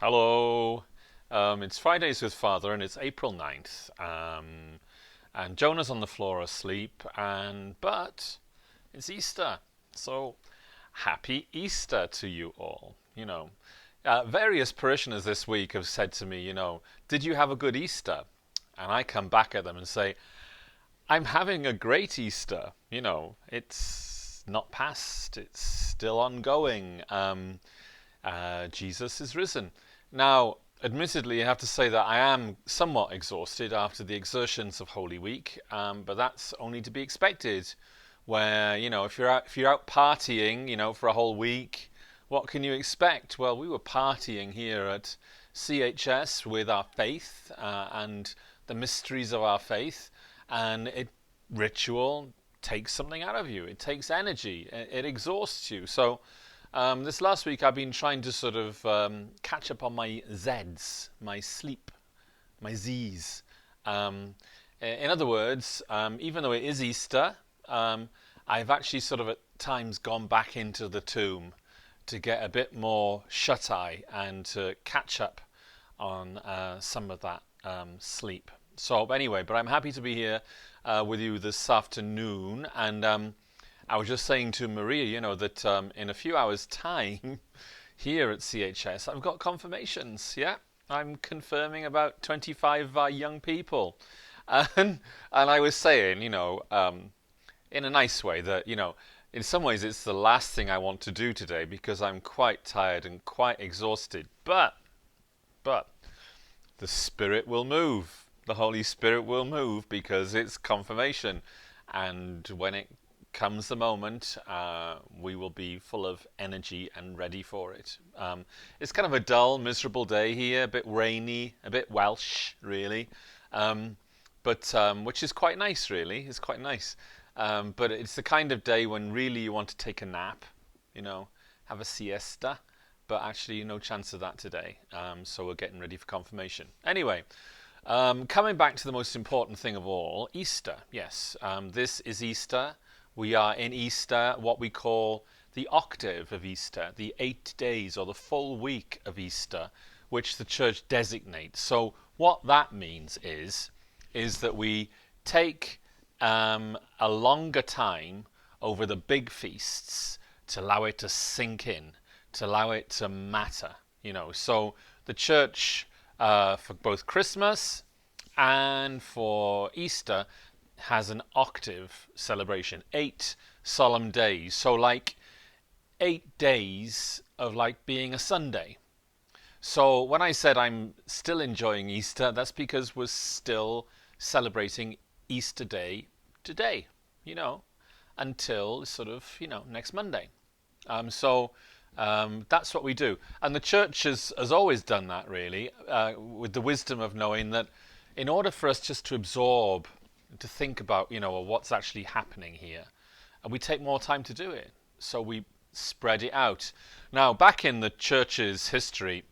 Hello. It's Fridays with Father, and it's April 9th. And Jonah's on the floor asleep, but it's Easter. So happy Easter to you all. Various parishioners this week have said to me, did you have a good Easter? And I come back at them and say, I'm having a great Easter. It's not past, it's still ongoing. Jesus is risen. Now, admittedly, I have to say that I am somewhat exhausted after the exertions of Holy Week, but that's only to be expected. Where if you're out partying, for a whole week, what can you expect? Well, we were partying here at CHS with our faith and the mysteries of our faith, and ritual takes something out of you. It takes energy. It exhausts you. So this last week I've been trying to sort of catch up on my Zs, my sleep, my Zs. In other words, even though it is Easter, I've actually sort of at times gone back into the tomb to get a bit more shut-eye and to catch up on some of that sleep. So anyway, but I'm happy to be here with you this afternoon, and I was just saying to Maria, that in a few hours' time here at CHS, I've got confirmations. Yeah, I'm confirming about 25 young people, and I was saying, in a nice way that in some ways it's the last thing I want to do today because I'm quite tired and quite exhausted. But the Spirit will move. The Holy Spirit will move because it's confirmation, and when it comes the moment, we will be full of energy and ready for it. It's kind of a dull, miserable day here, a bit rainy, a bit Welsh, really, but which is quite nice, really. It's quite nice. But it's the kind of day when really you want to take a nap, have a siesta, but actually no chance of that today. So we're getting ready for confirmation. Anyway, coming back to the most important thing of all, Easter. Yes, this is Easter. We are in Easter, what we call the octave of Easter, the 8 days or the full week of Easter, which the church designates. So what that means is that we take a longer time over the big feasts to allow it to sink in, to allow it to matter. So the church, for both Christmas and for Easter, has an octave celebration, 8 solemn days. So like 8 days of like being a Sunday. So when I said I'm still enjoying Easter, that's because we're still celebrating Easter Day today, until sort of, next Monday. That's what we do. And the church has always done that, really, with the wisdom of knowing that in order for us just to absorb, to think about, what's actually happening here, and we take more time to do it. So we spread it out. Now, back in the church's history,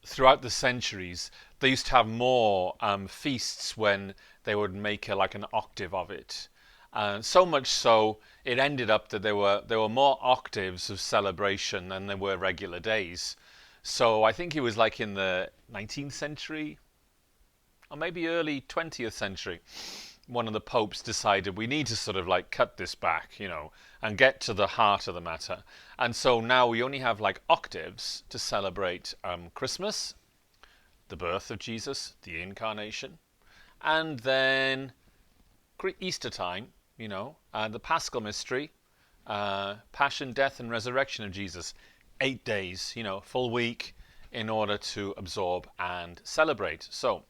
throughout the centuries, they used to have more feasts when they would make like an octave of it. So much so, it ended up that there were more octaves of celebration than there were regular days. So I think it was like in the 19th century, or maybe early 20th century, one of the popes decided we need to sort of like cut this back, and get to the heart of the matter. And so now we only have like octaves to celebrate Christmas, the birth of Jesus, the incarnation, and then Easter time, the Paschal mystery, passion, death, and resurrection of Jesus. 8 days, full week in order to absorb and celebrate. So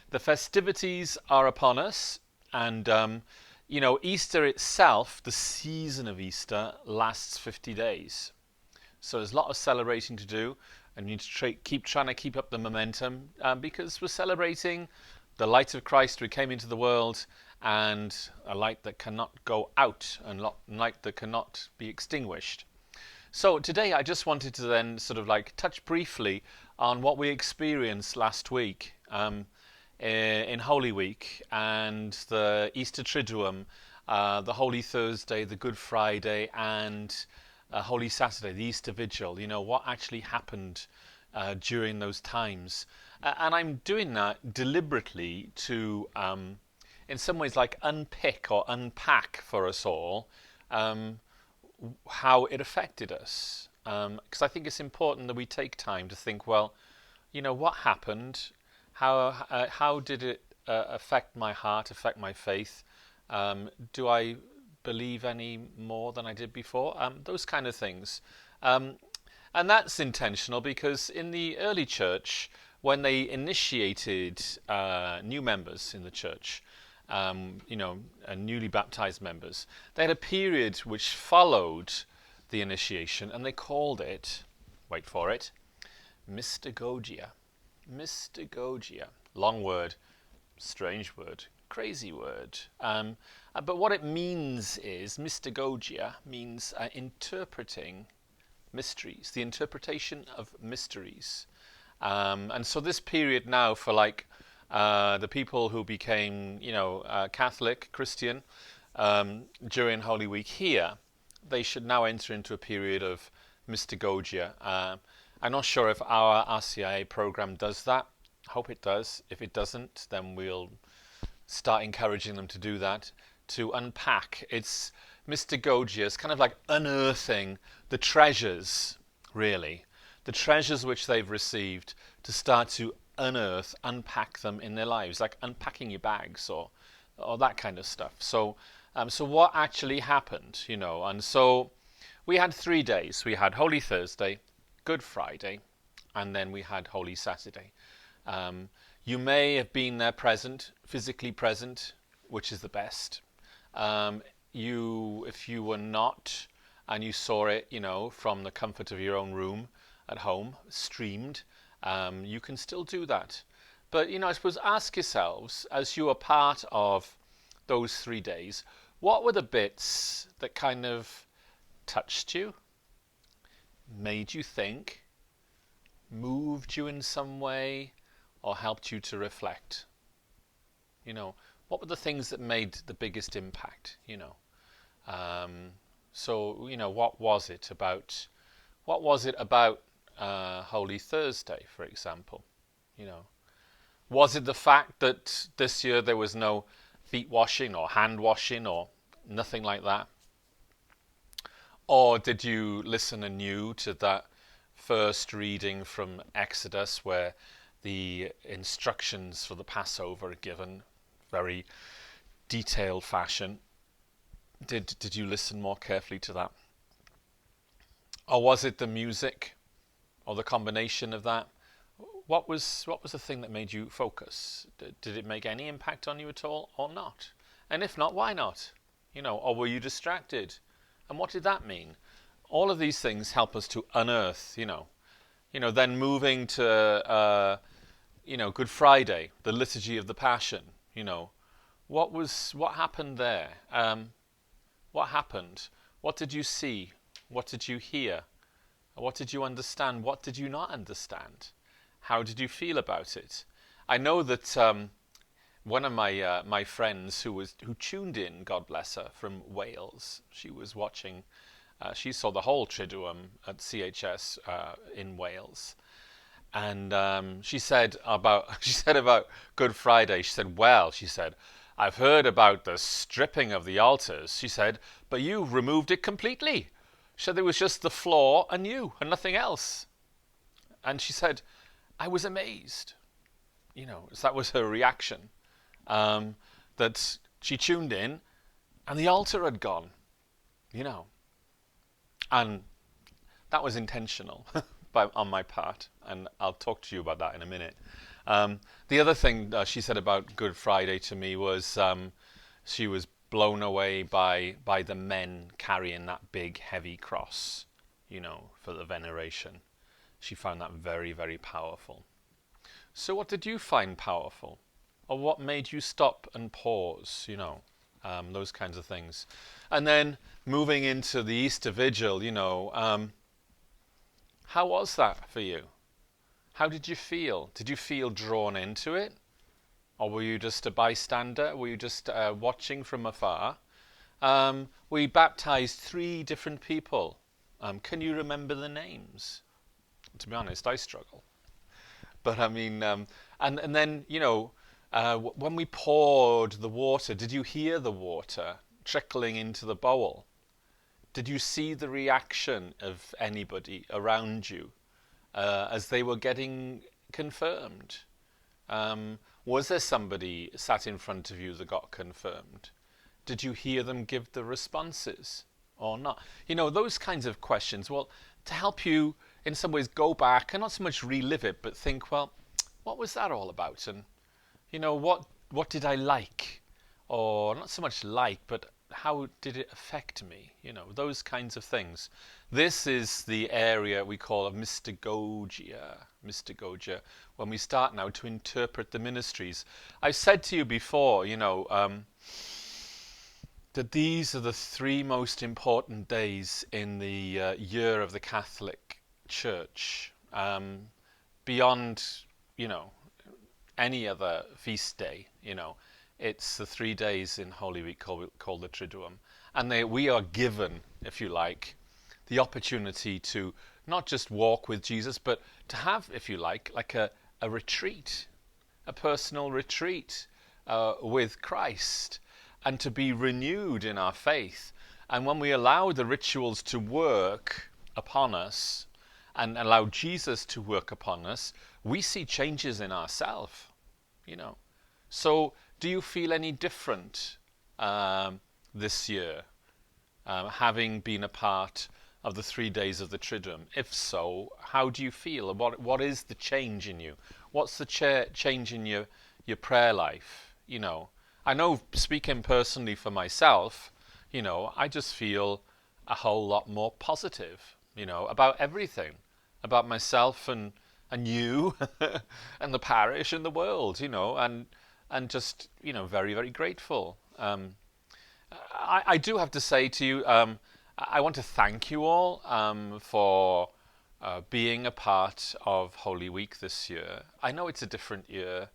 the festivities are upon us, and Easter itself, the season of Easter, lasts 50 days. So there's a lot of celebrating to do, and you need to keep trying to keep up the momentum because we're celebrating the light of Christ who came into the world, and a light that cannot go out, and light that cannot be extinguished. So today I just wanted to then sort of like touch briefly on what we experienced last week in Holy Week and the Easter Triduum, the Holy Thursday, the Good Friday, and Holy Saturday, the Easter Vigil, what actually happened during those times. And I'm doing that deliberately to, in some ways, like unpick or unpack for us all how it affected us. Because I think it's important that we take time to think, well, what happened? How did it affect my heart, affect my faith? Do I believe any more than I did before? Those kind of things. And that's intentional because in the early church, when they initiated new members in the church, newly baptized members, they had a period which followed the initiation, and they called it, wait for it, mystagogia. Mystagogia. Long word, strange word, crazy word. But what it means is, mystagogia means interpreting mysteries, the interpretation of mysteries. And so this period now for the people who became, Catholic, Christian, during Holy Week here, they should now enter into a period of mystagogia. I'm not sure if our RCIA program does that. Hope it does. If it doesn't, then we'll start encouraging them to do that, to unpack. It's mystagogia. It's kind of like unearthing the treasures, really. The treasures which they've received, to start to unearth, unpack them in their lives, like unpacking your bags or that kind of stuff. So what actually happened, and so we had 3 days. We had Holy Thursday, Good Friday, and then we had Holy Saturday. You may have been there present, physically present, which is the best. If you were not, and you saw it, from the comfort of your own room at home, streamed, you can still do that. But, I suppose ask yourselves, as you are part of those 3 days, what were the bits that kind of touched you, made you think, moved you in some way, or helped you to reflect? What were the things that made the biggest impact? What was it about? What was it about Holy Thursday, for example? Was it the fact that this year there was no feet washing or hand washing or nothing like that? Or did you listen anew to that first reading from Exodus where the instructions for the Passover are given, very detailed fashion? Did you listen more carefully to that? Or was it the music, or the combination of that? What was the thing that made you focus? Did it make any impact on you at all, or not? And if not, why not? Or were you distracted? And what did that mean? All of these things help us to unearth, then moving to, Good Friday, the Liturgy of the Passion, what happened there? What happened? What did you see? What did you hear? What did you understand? What did you not understand? How did you feel about it? I know that one of my friends who tuned in, God bless her, from Wales, she was watching. She saw the whole Triduum at CHS in Wales, and she said about Good Friday. She said, I've heard about the stripping of the altars. She said, but you removed it completely. She said there was just the floor and you and nothing else. And she said, I was amazed. So that was her reaction. That she tuned in and the altar had gone. And that was intentional on my part. And I'll talk to you about that in a minute. The other thing she said about Good Friday to me was she was blown away by the men carrying that big heavy cross, for the veneration. She found that very, very powerful. So what did you find powerful? Or what made you stop and pause, those kinds of things. And then moving into the Easter Vigil, how was that for you? How did you feel? Did you feel drawn into it? Or were you just a bystander? Were you just watching from afar? We baptized 3 different people Can you remember the names? To be honest, I struggle. But I mean, and then when we poured the water, did you hear the water trickling into the bowl? Did you see the reaction of anybody around you as they were getting confirmed? Was there somebody sat in front of you that got confirmed? Did you hear them give the responses or not? Those kinds of questions. Well, to help you in some ways go back and not so much relive it, but think, well, what was that all about? And what did I like? Or not so much like, but how did it affect me? Those kinds of things. This is the area we call a mystagogia. Mystagogia, when we start now to interpret the ministries. I've said to you before, that these are the three most important days in the year of the Catholic Church, beyond, any other feast day. It's the 3 days in Holy Week called the Triduum, and we are given, if you like, the opportunity to not just walk with Jesus, but to have, if you like a retreat, a personal retreat with Christ, and to be renewed in our faith. And when we allow the rituals to work upon us and allow Jesus to work upon us, we see changes in ourselves. So do you feel any different this year, having been a part of the 3 days of the Triduum? If so, how do you feel? What is the change in you? What's the change in your prayer life? I know, speaking personally for myself, I just feel a whole lot more positive, about everything, about myself and you and the parish and the world, and just, very, very grateful. I do have to say to you, I want to thank you all for being a part of Holy Week this year. I know it's a different year,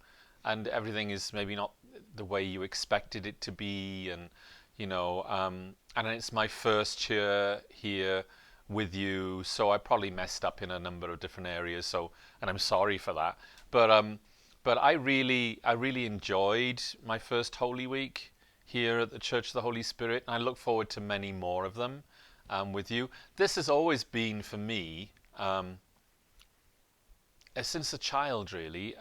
and everything is maybe not the way you expected it to be, and and it's my first year here with you, so I probably messed up in a number of different areas. And I'm sorry for that. But I really enjoyed my first Holy Week here at the Church of the Holy Spirit, and I look forward to many more of them with you. This has always been for me, since a child, really.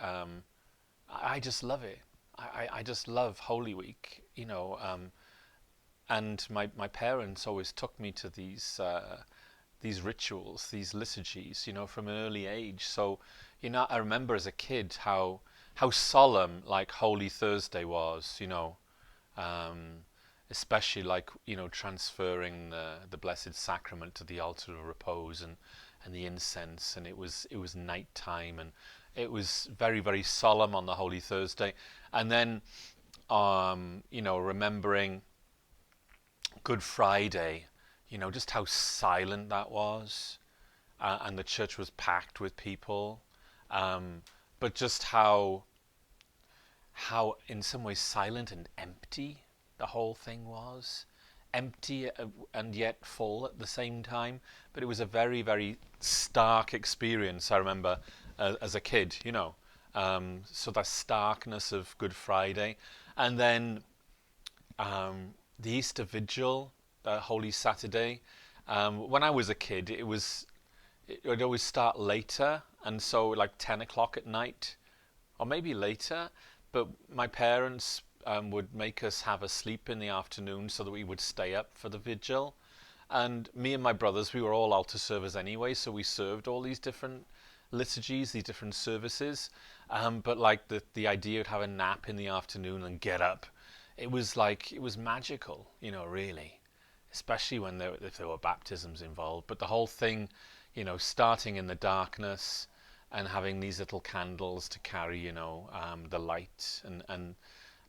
I just love it. I just love Holy Week, and my parents always took me to these rituals, these liturgies, from an early age. So, I remember as a kid how solemn like Holy Thursday was, especially like transferring the Blessed Sacrament to the altar of repose and the incense, and it was night time, and it was very, very solemn on the Holy Thursday. And then remembering Good Friday, just how silent that was, and the church was packed with people, but just how in some ways silent and empty the whole thing was. Empty and yet full at the same time. But it was a very, very stark experience, I remember, as a kid, so that starkness of Good Friday. And then the Easter Vigil, Holy Saturday. When I was a kid, it would always start later, and so like 10 o'clock at night, or maybe later. But my parents would make us have a sleep in the afternoon so that we would stay up for the vigil. And me and my brothers, we were all altar servers anyway, so we served all these different liturgies, these different services. But like the idea of having a nap in the afternoon and get up, it was magical, really. Especially if there were baptisms involved. But the whole thing, starting in the darkness and having these little candles to carry, the light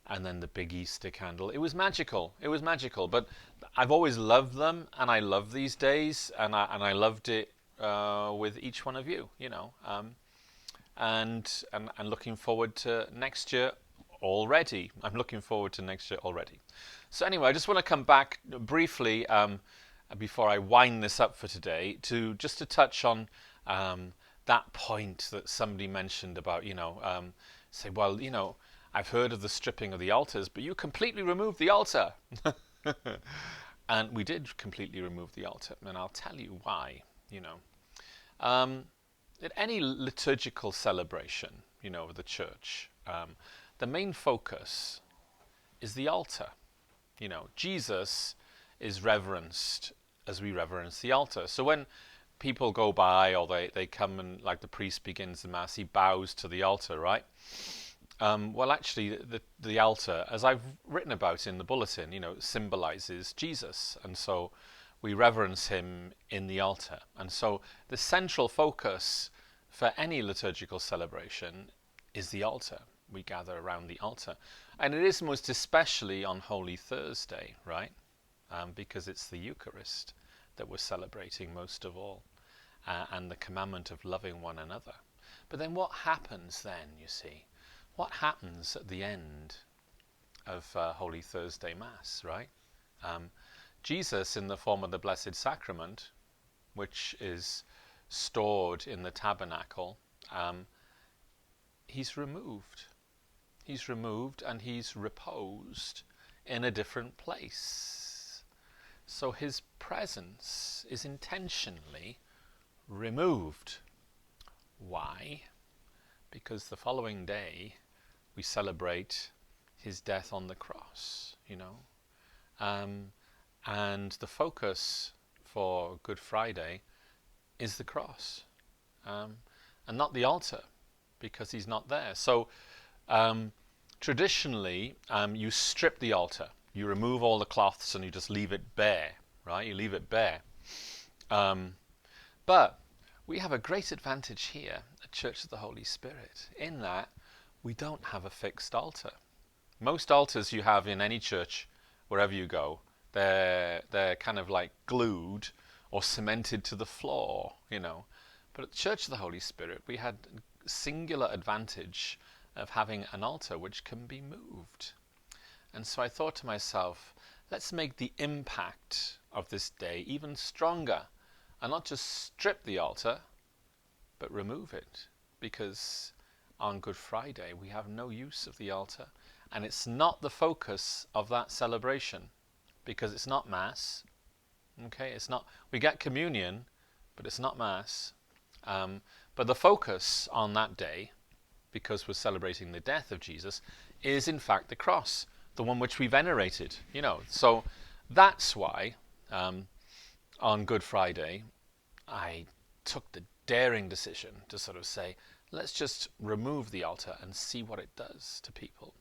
and then the big Easter candle. It was magical. It was magical. But I've always loved them, and I love these days, and I loved it with each one of you, and looking forward to next year already. I'm looking forward to next year already. So anyway, I just want to come back briefly before I wind this up for today, to touch on that point that somebody mentioned about, say, well, I've heard of the stripping of the altars, but you completely removed the altar. And we did completely remove the altar, and I'll tell you why. At any liturgical celebration, of the church, the main focus is the altar. Jesus is reverenced as we reverence the altar. So when people go by, or they come and, like, the priest begins the Mass, he bows to the altar, right? Well, actually, the altar, as I've written about in the bulletin, symbolizes Jesus. And so we reverence him in the altar. And so the central focus for any liturgical celebration is the altar. We gather around the altar. And it is most especially on Holy Thursday, right? Because it's the Eucharist that we're celebrating most of all, and the commandment of loving one another. But then what happens then, you see? What happens at the end of Holy Thursday Mass, right? Jesus, in the form of the Blessed Sacrament, which is stored in the tabernacle, he's removed. He's removed and he's reposed in a different place. So his presence is intentionally removed. Why? Because the following day we celebrate his death on the cross, and the focus for Good Friday is the cross, and not the altar, because he's not there. So traditionally, you strip the altar, you remove all the cloths, and you just leave it bare, right? You leave it bare. But we have a great advantage here at Church of the Holy Spirit, in that we don't have a fixed altar. Most altars you have in any church, wherever you go, they're kind of like glued or cemented to the floor, But at Church of the Holy Spirit, we had singular advantage of having an altar which can be moved. And so I thought to myself, let's make the impact of this day even stronger, and not just strip the altar, but remove it. Because on Good Friday, we have no use of the altar, and it's not the focus of that celebration, because it's not Mass. Okay, it's not. We get communion, but it's not Mass. But the focus on that day, because we're celebrating the death of Jesus, is in fact the cross, the one which we venerated. So that's why on Good Friday I took the daring decision to sort of say, let's just remove the altar and see what it does to people.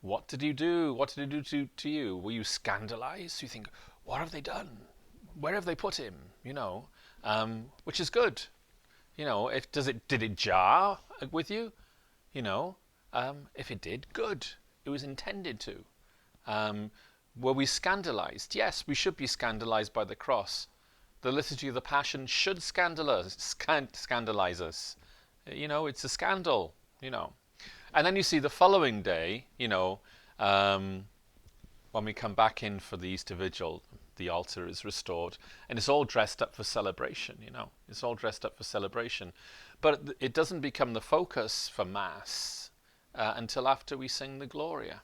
What did you do? What did it do to you? Were you scandalized? You think, what have they done? Where have they put him? Which is good. Did it jar with you? If it did, good. It was intended to. Were we scandalized? Yes, we should be scandalized by the cross. The liturgy of the Passion should scandalize us. It's a scandal. And then you see the following day, when we come back in for the Easter Vigil, the altar is restored, and it's all dressed up for celebration. It's all dressed up for celebration, but it doesn't become the focus for Mass until after we sing the Gloria.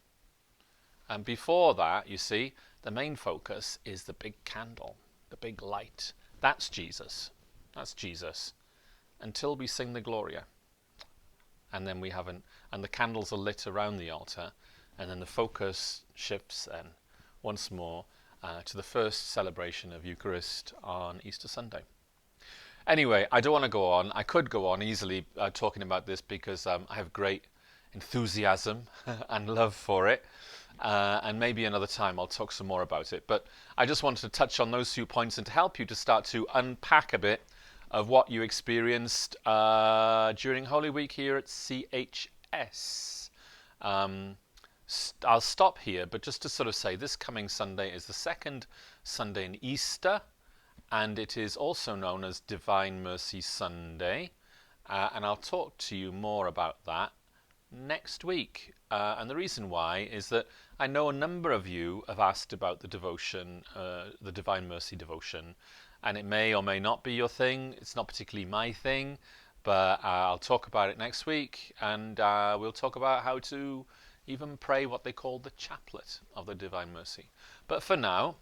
And before that, you see, the main focus is the big candle, the big light. That's Jesus. That's Jesus. Until we sing the Gloria. And then and the candles are lit around the altar, and then the focus shifts then once more to the first celebration of Eucharist on Easter Sunday. Anyway, I don't want to go on. I could go on easily talking about this, because I have great enthusiasm and love for it. And maybe another time I'll talk some more about it. But I just wanted to touch on those few points and to help you to start to unpack a bit of what you experienced during Holy Week here at CHS. I'll stop here, but just to sort of say, this coming Sunday is the second Sunday in Easter, and it is also known as Divine Mercy Sunday. And I'll talk to you more about that next week. And the reason why is that I know a number of you have asked about the devotion, the Divine Mercy devotion, and it may or may not be your thing. It's not particularly my thing, but I'll talk about it next week, and we'll talk about how to even pray what they call the chaplet of the Divine Mercy. But for now,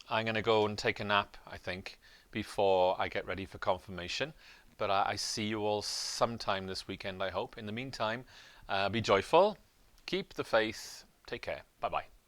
I'm going to go and take a nap, I think, before I get ready for confirmation. But I see you all sometime this weekend, I hope. In the meantime, be joyful, keep the faith, take care. Bye bye.